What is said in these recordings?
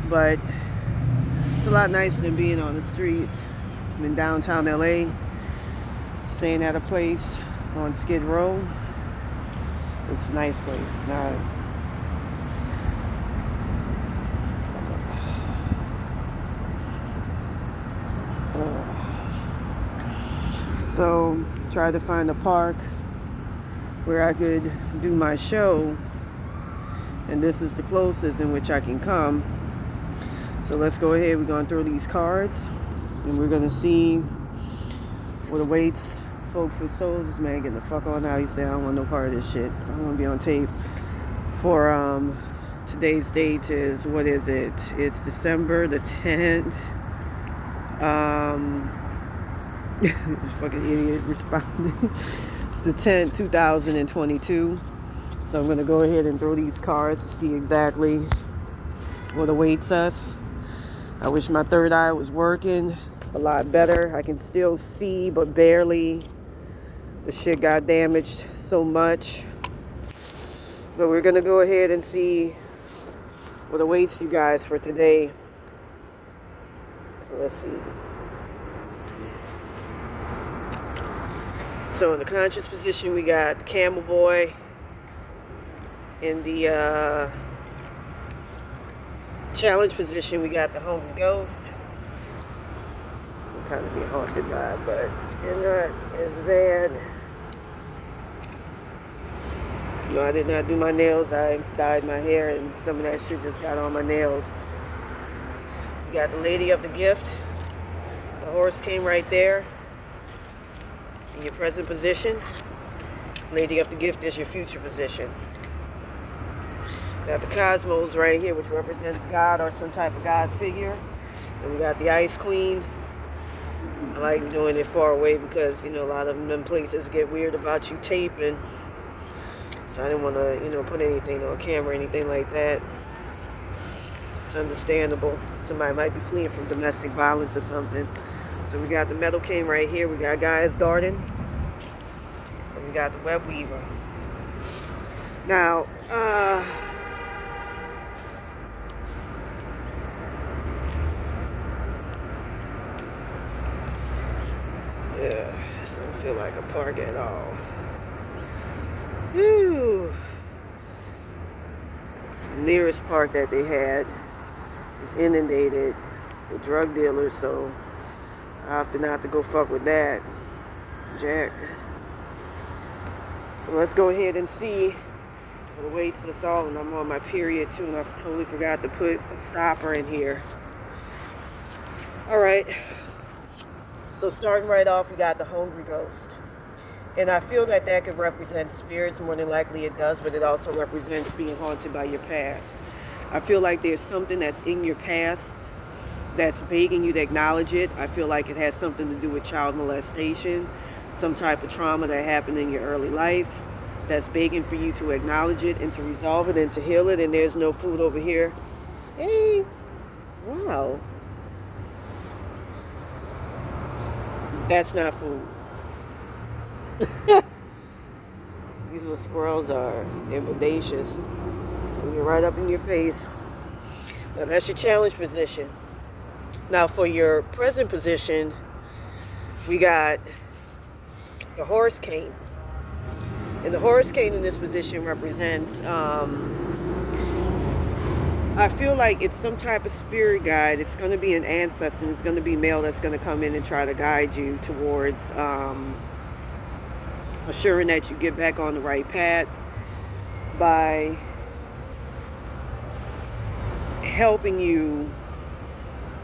but it's a lot nicer than being on the streets. I'm in downtown LA, staying at a place on Skid Row. It's a nice place. It's not. So, tried to find a park where I could do my show, and this is the closest in which I can come. So let's go ahead. We're going to throw these cards, and we're going to see what awaits folks with souls. This man getting the fuck on out. He said, I don't want no part of this shit. I don't want to be on tape. For today's date is, what is it? It's December the 10th. This fucking idiot responded. The 10th, 2022. So I'm going to go ahead and throw these cards to see exactly what awaits us. I wish my third eye was working a lot better. I can still see, but barely. The shit got damaged so much. But we're going to go ahead and see what awaits you guys for today. So let's see. So in the conscious position, we got Camel Boy. In the challenge position, we got the Hungry Ghost. So I'm kind of being haunted by, but it's not as bad. No, I did not do my nails. I dyed my hair, and some of that shit just got on my nails. We got the Lady of the Gift. The horse came right there. In your present position. Lady of the Gift is your future position. We got the Cosmos right here, which represents God or some type of God figure. And we got the Ice Queen. I like doing it far away because, a lot of them places get weird about you taping. So I didn't want to, put anything on camera or anything like that. It's understandable. Somebody might be fleeing from domestic violence or something. So we got the Metal King right here. We got Gaia's Garden. And we got the Web Weaver. Now, this don't feel like a park at all. Whew. The nearest park that they had is inundated with drug dealers, so I opted not to go fuck with that, Jack. So let's go ahead and see what awaits us all. And I'm on my period too, and I totally forgot to put a stopper in here. All right. So starting right off, we got the Hungry Ghost. And I feel that could represent spirits. More than likely it does, but it also represents being haunted by your past. I feel like there's something that's in your past that's begging you to acknowledge it. I feel like it has something to do with child molestation, some type of trauma that happened in your early life that's begging for you to acknowledge it and to resolve it and to heal it. And there's no food over here. Hey, wow. That's not food. These little squirrels are audacious. You're right up in your face. Now that's your challenge position. Now for your present position, we got the Horse Cane. And the Horse Cane in this position represents, I feel like it's some type of spirit guide. It's going to be an ancestor, and it's going to be male that's going to come in and try to guide you towards assuring that you get back on the right path by helping you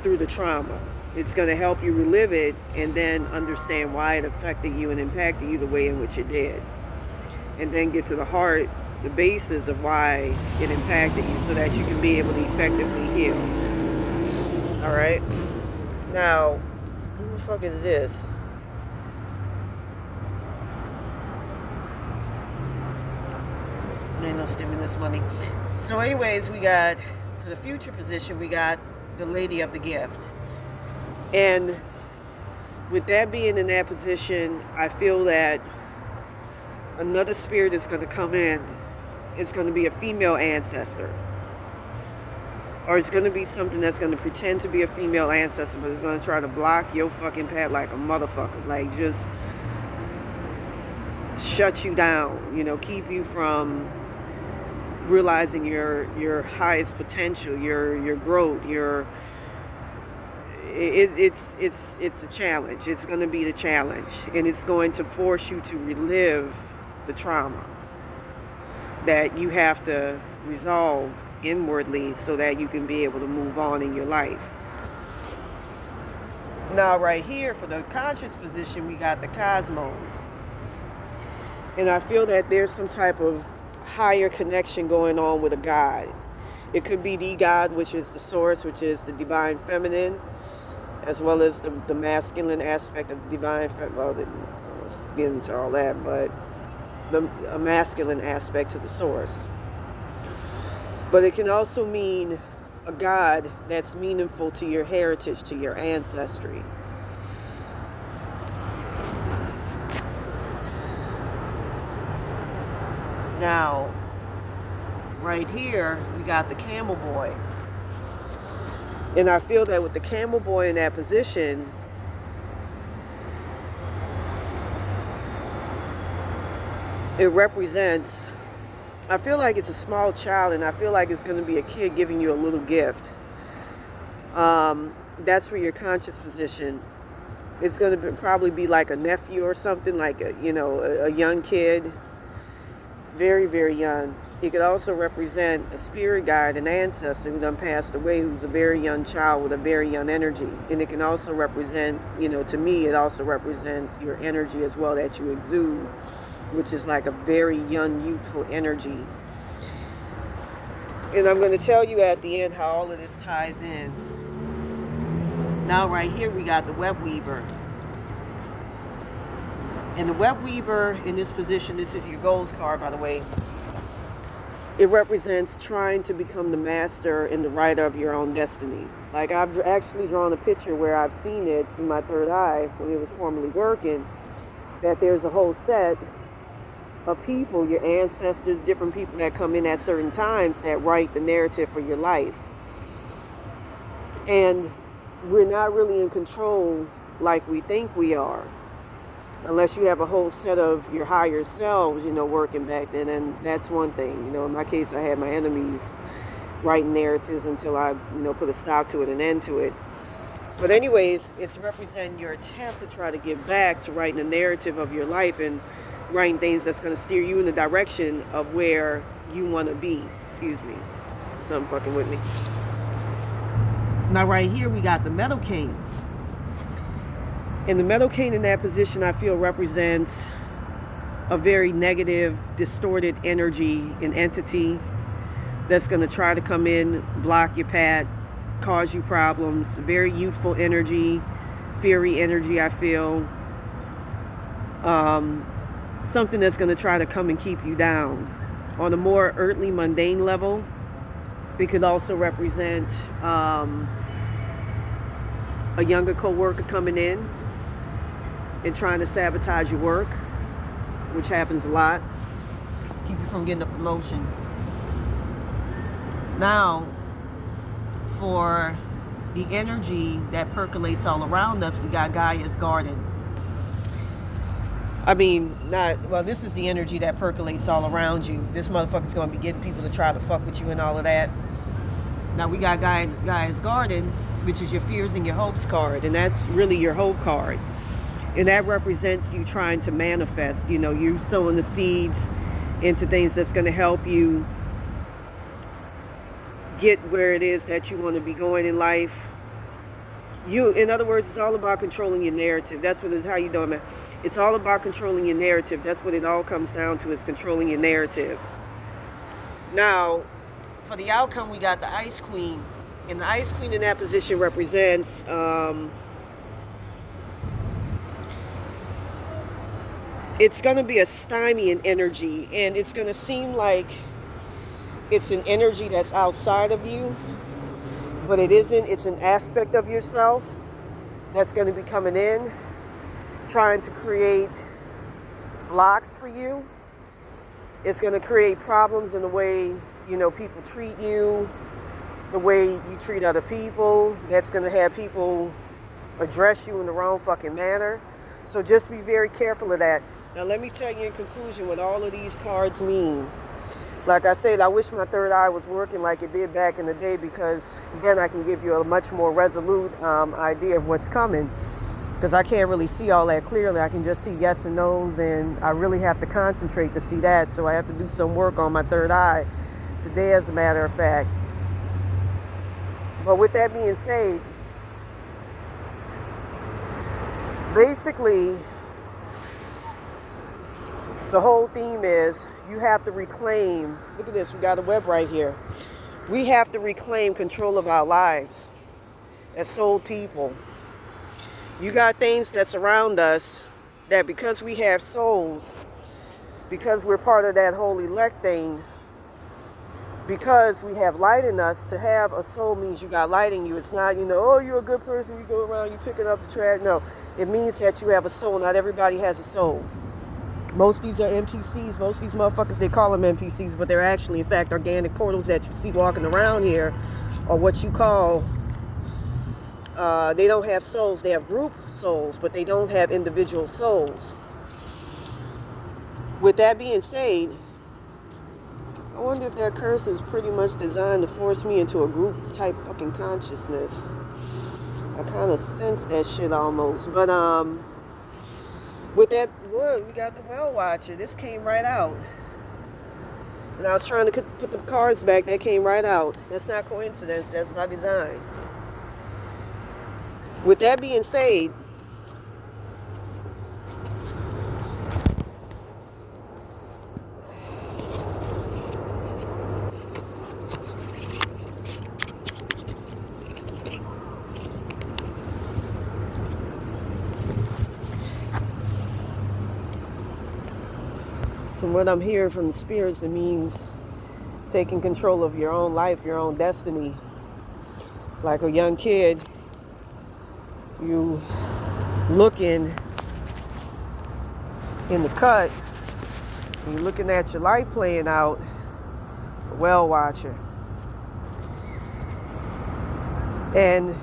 through the trauma. It's going to help you relive it and then understand why it affected you and impacted you the way in which it did. And then get to the heart, the basis of why it impacted you so that you can be able to effectively heal. All right? Now, who the fuck is this? Ain't no stimulus money. So anyways, we got, for the future position, we got the Lady of the Gift. And with that being in that position, I feel that another spirit is going to come in. It's going to be a female ancestor. or it's going to be something that's going to pretend to be a female ancestor, but it's going to try to block your fucking path like a motherfucker. Like, just shut you down, you know, keep you from realizing your highest potential, your growth, it's a challenge. It's going to be the challenge, and it's going to force you to relive the trauma that you have to resolve inwardly so that you can be able to move on in your life. Now, right here for the conscious position, we got the cosmos. And I feel that there's some type of higher connection going on with a God. It could be the God, which is the source, which is the divine feminine, as well as the masculine aspect of the divine feminine. Well, let's get into all that, but a masculine aspect to the source. But it can also mean a God that's meaningful to your heritage, to your ancestry. Now, right here, we got the camel boy. And I feel that with the camel boy in that position, it represents, I feel like it's a small child, and I feel like it's going to be a kid giving you a little gift. That's for your conscious position. It's going to probably be like a nephew or something, like a young kid, very, very young. It could also represent a spirit guide, an ancestor who done passed away, who's a very young child with a very young energy. And it can also represent, to me, it also represents your energy as well that you exude, which is like a very young, youthful energy. And I'm going to tell you at the end how all of this ties in. Now right here we got the web weaver. And the web weaver in this position, this is your goals card, by the way. It represents trying to become the master and the writer of your own destiny. Like, I've actually drawn a picture where I've seen it through my third eye when it was formerly working, that there's a whole set of people, your ancestors, different people that come in at certain times that write the narrative for your life. And we're not really in control like we think we are, unless you have a whole set of your higher selves, working back then. And that's one thing. In my case, I had my enemies writing narratives until I, put a stop to it, an end to it. But anyways, it's representing your attempt to try to get back to writing a narrative of your life and writing things that's going to steer you in the direction of where you want to be. Excuse me. Something fucking with me. Now right here we got the Metal King. And the Metal King in that position, I feel, represents a very negative, distorted energy and entity that's going to try to come in, block your path, cause you problems. Very youthful energy, fiery energy, I feel. Something that's going to try to come and keep you down. On a more earthly, mundane level, it could also represent a younger co-worker coming in and trying to sabotage your work, which happens a lot. Keep you from getting a promotion. Now, for the energy that percolates all around us, we got Gaia's garden. This is the energy that percolates all around you. This motherfucker's going to be getting people to try to fuck with you and all of that. Now we got Gaia's garden, which is your fears and your hopes card, and that's really your hope card. And that represents you trying to manifest, you sowing the seeds into things that's going to help you get where it is that you want to be going in life. In other words, it's all about controlling your narrative. That's what how you doing, man. It's all about controlling your narrative. That's what it all comes down to, is controlling your narrative. Now, for the outcome, we got the Ice Queen. And the Ice Queen in that position represents it's going to be a stymian energy, and it's going to seem like it's an energy that's outside of you, but it isn't. It's an aspect of yourself that's going to be coming in, trying to create blocks for you. It's going to create problems in the way, people treat you, the way you treat other people. That's going to have people address you in the wrong fucking manner. So just be very careful of that. Now let me tell you in conclusion what all of these cards mean. Like I said, I wish my third eye was working like it did back in the day, because then I can give you a much more resolute idea of what's coming. Because I can't really see all that clearly. I can just see yes and no's, and I really have to concentrate to see that. So I have to do some work on my third eye today, as a matter of fact. But with that being said, basically, the whole theme is you have to reclaim, look at this, we got a web right here. We have to reclaim control of our lives as soul people. You got things that surround us that, because we have souls, because we're part of that whole elect thing, because we have light in us. To have a soul means you got light in you. It's not, oh, you're a good person, you go around, you picking up the trash. No, it means that you have a soul. Not everybody has a soul. Most of these are NPCs. Most of these motherfuckers, they call them NPCs, but they're actually, in fact, organic portals that you see walking around here, or what you call, they don't have souls. They have group souls, but they don't have individual souls. With that being said, I wonder if that curse is pretty much designed to force me into a group type fucking consciousness. I kind of sense that shit almost. But with that word, we got the Well Watcher. This came right out. And I was trying to put the cards back. That came right out. That's not coincidence. That's by design. With that being said, from what I'm hearing from the spirits, it means taking control of your own life, your own destiny. Like a young kid, you looking in the cut, and you're looking at your life playing out, a Well Watcher. And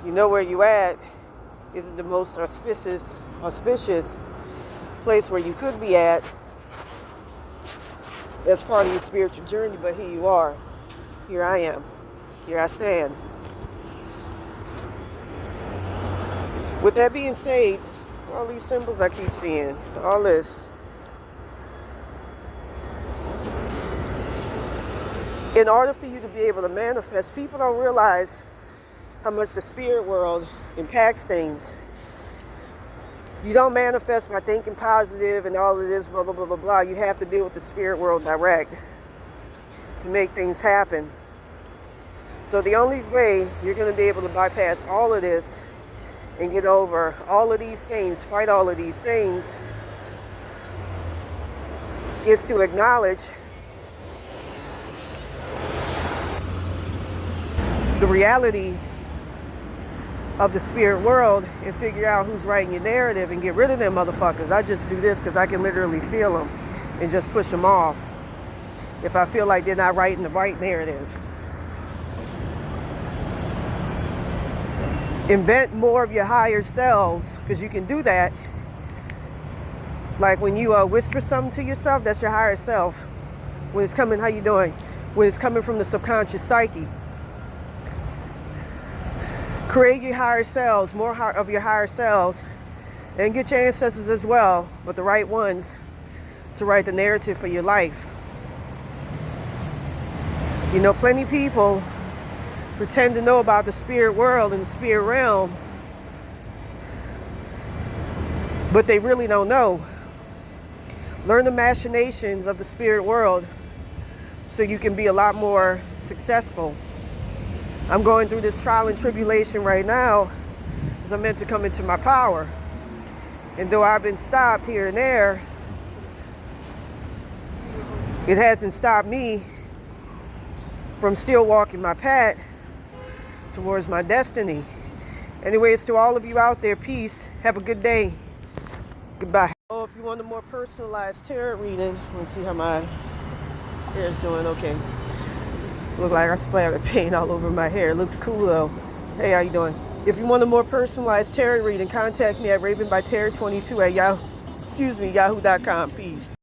you know where you at isn't the most auspicious place where you could be at as part of your spiritual journey, but here you are. Here I am. Here I stand. With that being said, all these symbols I keep seeing, all this, in order for you to be able to manifest, people don't realize how much the spirit world impacts things. You don't manifest by thinking positive and all of this, blah, blah, blah, blah, blah. You have to deal with the spirit world direct to make things happen. So the only way you're going to be able to bypass all of this and get over all of these things, fight all of these things, is to acknowledge the reality of the spirit world and figure out who's writing your narrative and get rid of them motherfuckers. I just do this because I can literally feel them and just push them off if I feel like they're not writing the right narrative. Invent more of your higher selves, because you can do that. Like when you whisper something to yourself, that's your higher self. When it's coming, how you doing? When it's coming from the subconscious psyche. Create your higher selves, more of your higher selves, and get your ancestors as well, but the right ones to write the narrative for your life. You know, plenty of people pretend to know about the spirit world and the spirit realm, but they really don't know. Learn the machinations of the spirit world so you can be a lot more successful. I'm going through this trial and tribulation right now because I'm meant to come into my power. And though I've been stopped here and there, it hasn't stopped me from still walking my path towards my destiny. Anyways, to all of you out there, peace. Have a good day. Goodbye. Oh, if you want a more personalized tarot reading, let's see how my hair is doing. Okay. Look like I splattered paint all over my hair. It looks cool though. Hey, how you doing? If you want a more personalized tarot reading, contact me at ravenbyterror22 at yahoo.com. Peace.